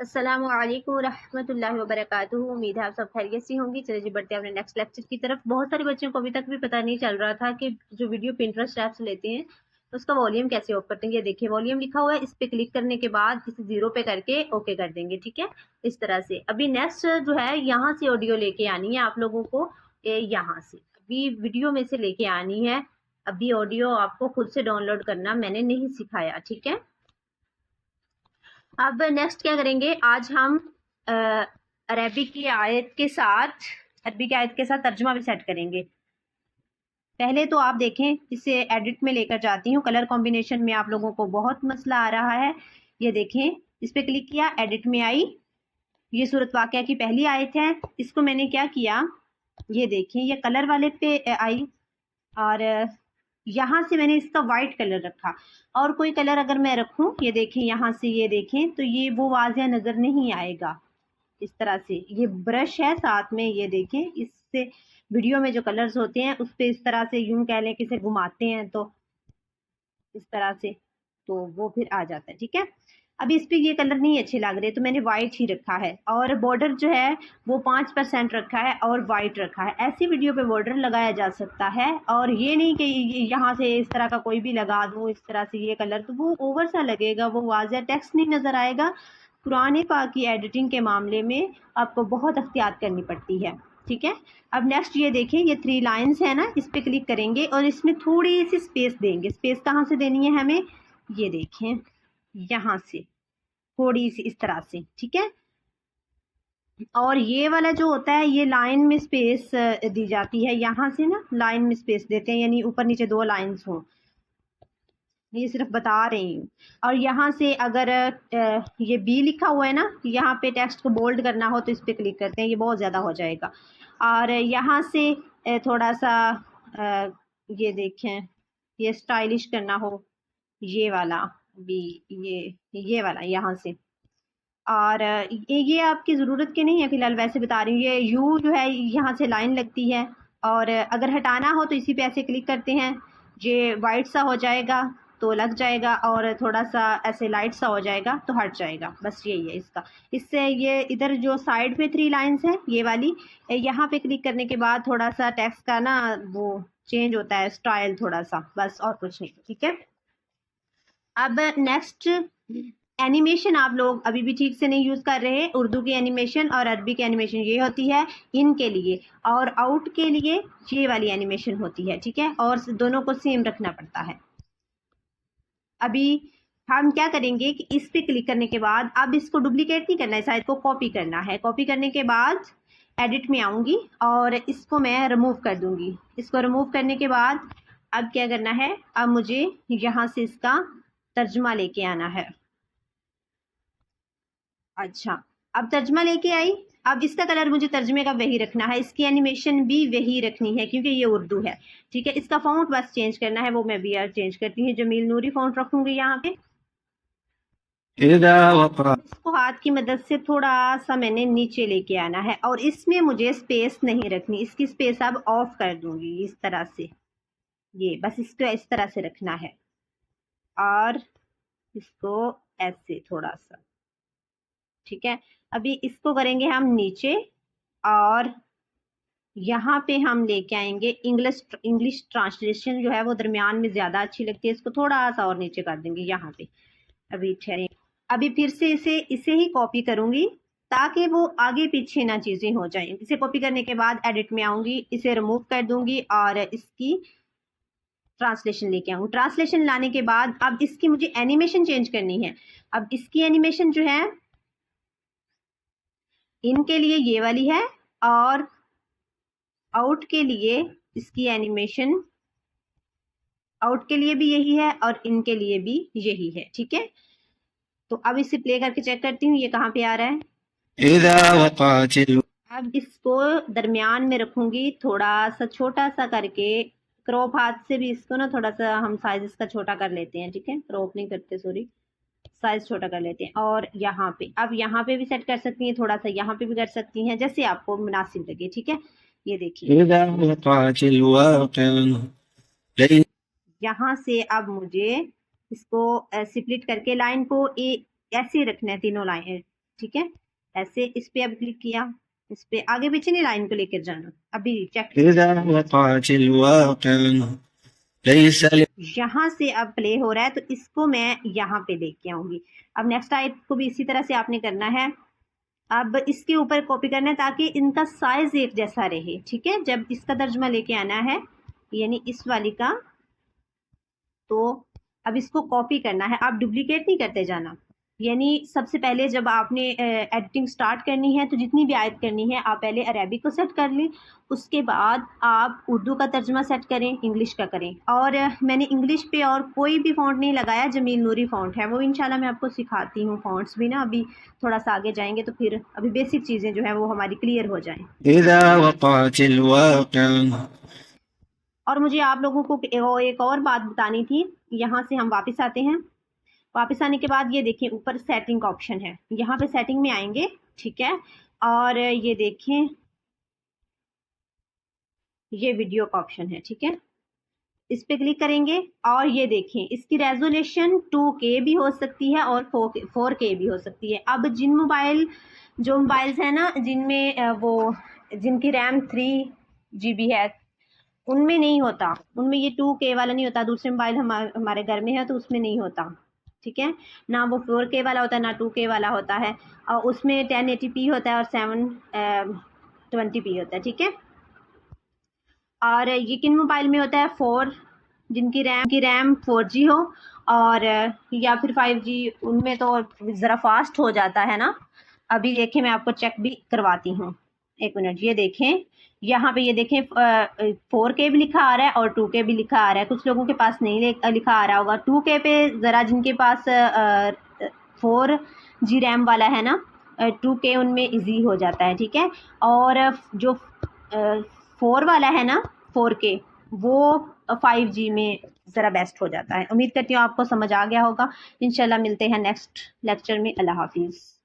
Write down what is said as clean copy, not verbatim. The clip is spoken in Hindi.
अस्सलामु अलैकुम रहमतुल्लाहि व बरकातुहू। उम्मीद है आप सब खैरियत से होंगी। चलिए जी बढ़ते हैं अपने नेक्स्ट लेक्चर की तरफ। बहुत सारे बच्चों को अभी तक भी पता नहीं चल रहा था कि जो वीडियो पिंटरेस्ट ऐप से लेते हैं उसका वॉल्यूम कैसे ऑफ करते हैं। ये देखिए वॉल्यूम लिखा हुआ है, इस पे क्लिक करने के बाद इसे 0 पे करके ओके कर देंगे। ठीक है, इस तरह से। अभी नेक्स्ट जो है यहाँ से ऑडियो लेके आनी है आप लोगों को, यहाँ से अभी वीडियो में से लेके आनी है। अभी ऑडियो आपको खुद से डाउनलोड करना मैंने नहीं सिखाया। ठीक है, अब नेक्स्ट क्या करेंगे, आज हम अरबी की आयत के साथ तर्जुमा भी सेट करेंगे। पहले तो आप देखें, इसे एडिट में लेकर जाती हूँ। कलर कॉम्बिनेशन में आप लोगों को बहुत मसला आ रहा है। ये देखें, इस पे क्लिक किया, एडिट में आई। ये सूरत वाक़या की पहली आयत है। इसको मैंने क्या किया, ये देखें, ये कलर वाले पे आई और यहाँ से मैंने इसका वाइट कलर रखा। और कोई कलर अगर मैं रखूं, ये देखें, यहाँ से ये देखें तो ये वो वाज़िया नज़र नहीं आएगा। इस तरह से ये ब्रश है साथ में, ये देखें, इससे वीडियो में जो कलर्स होते हैं उस पे इस तरह से यूं कह लें कि इसे घुमाते हैं तो इस तरह से तो वो फिर आ जाता है। ठीक है, अभी इस पे ये कलर नहीं अच्छे लग रहे तो मैंने वाइट ही रखा है। और बॉर्डर जो है वो 5% रखा है और वाइट रखा है। ऐसी वीडियो पे बॉर्डर लगाया जा सकता है, और ये नहीं कि यहाँ से इस तरह का कोई भी लगा दूँ इस तरह से ये कलर, तो वो ओवर सा लगेगा, वो वाज़िया टेक्स्ट नहीं नज़र आएगा। कुरान पाक की एडिटिंग के मामले में आपको बहुत एहतियात करनी पड़ती है। ठीक है, अब नेक्स्ट ये देखें, ये 3 लाइन्स है ना, इस पे क्लिक करेंगे और इसमें थोड़ी सी स्पेस देंगे। स्पेस कहाँ से देनी है हमें, ये देखें, यहाँ से थोड़ी सी इस तरह से। ठीक है, और ये वाला जो होता है ये लाइन में स्पेस दी जाती है। यहाँ से ना लाइन में स्पेस देते हैं, यानी ऊपर नीचे 2 लाइन्स हों। ये सिर्फ बता रही हूँ। और यहाँ से अगर ये बी लिखा हुआ है ना, यहाँ पे टेक्स्ट को बोल्ड करना हो तो इस पे क्लिक करते हैं, ये बहुत ज़्यादा हो जाएगा। और यहाँ से थोड़ा सा ये देखें, ये स्टाइलिश करना हो, ये वाला बी, ये वाला यहाँ से। और ये आपकी ज़रूरत की नहीं है फ़िलहाल, वैसे बता रही हूँ। ये यू जो है यहाँ से लाइन लगती है, और अगर हटाना हो तो इसी पे ऐसे क्लिक करते हैं, ये वाइट सा हो जाएगा तो लग जाएगा, और थोड़ा सा ऐसे लाइट सा हो जाएगा तो हट जाएगा। बस यही है इसका। इससे ये इधर जो साइड पे 3 लाइन्स हैं ये वाली, यहाँ पे क्लिक करने के बाद थोड़ा सा टेक्स्ट का ना वो चेंज होता है स्टाइल थोड़ा सा, बस और कुछ नहीं। ठीक है, अब नेक्स्ट एनिमेशन आप लोग अभी भी ठीक से नहीं यूज़ कर रहे। उर्दू की एनिमेशन और अरबी की एनिमेशन ये होती है इनके लिए, और आउट के लिए ये वाली एनिमेशन होती है। ठीक है, और दोनों को सेम रखना पड़ता है। अभी हम क्या करेंगे कि इस पे क्लिक करने के बाद अब इसको डुप्लीकेट नहीं करना है, शायद को कॉपी करना है। कॉपी करने के बाद एडिट में आऊँगी और इसको मैं रिमूव कर दूँगी। इसको रिमूव करने के बाद अब क्या करना है, अब मुझे यहाँ से इसका तर्जुमा लेके आना है। अच्छा, अब तर्जुमा लेके आई। अब इसका कलर मुझे तर्जुमे का वही रखना है, इसकी एनिमेशन भी वही रखनी है क्योंकि ये उर्दू है। ठीक है, इसका फ़ॉन्ट बस चेंज करना है, वो मैं भी यार चेंज करती हूँ। जमील नूरी फ़ॉन्ट रखूँगी यहाँ पे। इसको हाथ की मदद से थोड़ा सा मैंने नीचे लेके आना है, और इसमें मुझे स्पेस नहीं रखनी। इसकी स्पेस अब ऑफ कर दूँगी इस तरह से। ये बस इसको इस तरह से रखना है, और इसको ऐसे थोड़ा सा। ठीक है, अभी इसको करेंगे हम नीचे, और यहाँ पे हम लेके आएंगे इंग्लिश ट्रांसलेशन जो है वो दरमियान में ज़्यादा अच्छी लगती है, इसको थोड़ा सा और नीचे कर देंगे यहाँ पे। अभी ठहरे, अभी फिर से इसे ही कॉपी करूँगी ताकि वो आगे पीछे ना चीज़ें हो जाएं। इसे कॉपी करने के बाद एडिट में आऊँगी, इसे रिमूव कर दूँगी और इसकी ट्रांसलेशन लेके आऊँ। ट्रांसलेशन लाने के बाद अब इसकी मुझे एनिमेशन चेंज करनी है। अब इसकी एनिमेशन जो है इनके लिए ये वाली है, और आउट के लिए इसकी एनिमेशन आउट के लिए भी यही है और इनके लिए भी यही है। ठीक है, तो अब इसे प्ले करके चेक करती हूँ ये कहाँ पे आ रहा है। अब इसको दरमियान में रखूंगी, थोड़ा सा छोटा सा करके। क्रॉप हाथ से भी इसको ना थोड़ा सा हम साइज इसका छोटा कर लेते हैं। ठीक है, क्रॉप नहीं करते, सॉरी, साइज छोटा कर लेते हैं। और यहाँ पे, अब यहाँ पे भी सेट कर सकती हैं, थोड़ा सा यहाँ पे भी कर सकती हैं, जैसे आपको मुनासिब लगे। ठीक है, ये देखिए यहाँ से अब मुझे इसको स्प्लिट करके लाइन को ऐसे रखना है, तीनों लाइन ठीक है, ऐसे इस पे अब क्लिक किया, इस पे आगे पीछे नहीं लाइन को लेकर जाना। अभी चेक यहाँ से अब प्ले हो रहा है, तो इसको मैं यहाँ पे लेके आऊंगी। अब नेक्स्ट आयत को भी इसी तरह से आपने करना है। अब इसके ऊपर कॉपी करना है ताकि इनका साइज एक जैसा रहे, ठीक है। जब इसका तर्जुमा लेके आना है यानी इस वाली का, तो अब इसको कॉपी करना है, आप डुप्लीकेट नहीं करते जाना। यानी सबसे पहले जब आपने एडिटिंग स्टार्ट करनी है तो जितनी भी आयत करनी है आप पहले अरेबिक को सेट कर लें, उसके बाद आप उर्दू का तर्जुमा सेट करें, इंग्लिश का करें। और मैंने इंग्लिश पे और कोई भी फ़ॉन्ट नहीं लगाया, जमील नूरी फ़ॉन्ट है वो, इंशाल्लाह मैं आपको सिखाती हूँ फ़ॉन्ट्स भी ना। अभी थोड़ा सा आगे जाएंगे तो फिर अभी बेसिक चीज़ें जो है वो हमारी क्लियर हो जाएँ। और मुझे आप लोगों को एक और बात बतानी थी। यहाँ से हम वापस आते हैं, वापस आने के बाद ये देखें ऊपर सेटिंग का ऑप्शन है, यहाँ पे सेटिंग में आएंगे, ठीक है। और ये देखें ये वीडियो का ऑप्शन है, ठीक है, इस पे क्लिक करेंगे और ये देखें इसकी रेजोल्यूशन 2K भी हो सकती है और 4K भी हो सकती है। अब जो मोबाइल्स है ना जिनमें वो जिनकी रैम 3GB है, उनमें नहीं होता, उनमें ये 2K वाला नहीं होता। दूसरे मोबाइल हमारे घर में है तो उसमें नहीं होता, ठीक है। ना वो 4K वाला होता है ना 2K वाला होता है, और उसमें 1080p होता है और 720p होता है, ठीक है। और ये किन मोबाइल में होता है? 4, जिनकी रैम 4G हो, और या फिर 5G, उनमें तो ज़रा फास्ट हो जाता है ना। अभी देखें मैं आपको चेक भी करवाती हूँ, एक मिनट। ये देखें यहाँ पे, ये देखें 4K भी लिखा आ रहा है और 2K भी लिखा आ रहा है। कुछ लोगों के पास नहीं लिखा आ रहा होगा 2K पे, ज़रा जिनके पास 4G रैम वाला है ना, 2K उनमें इजी हो जाता है, ठीक है। और जो 4 वाला है ना 4K, वो 5G में ज़रा बेस्ट हो जाता है। उम्मीद करती हूँ आपको समझ आ गया होगा। इंशाल्लाह मिलते हैं नेक्स्ट लेक्चर में। अल्लाह हाफिज़।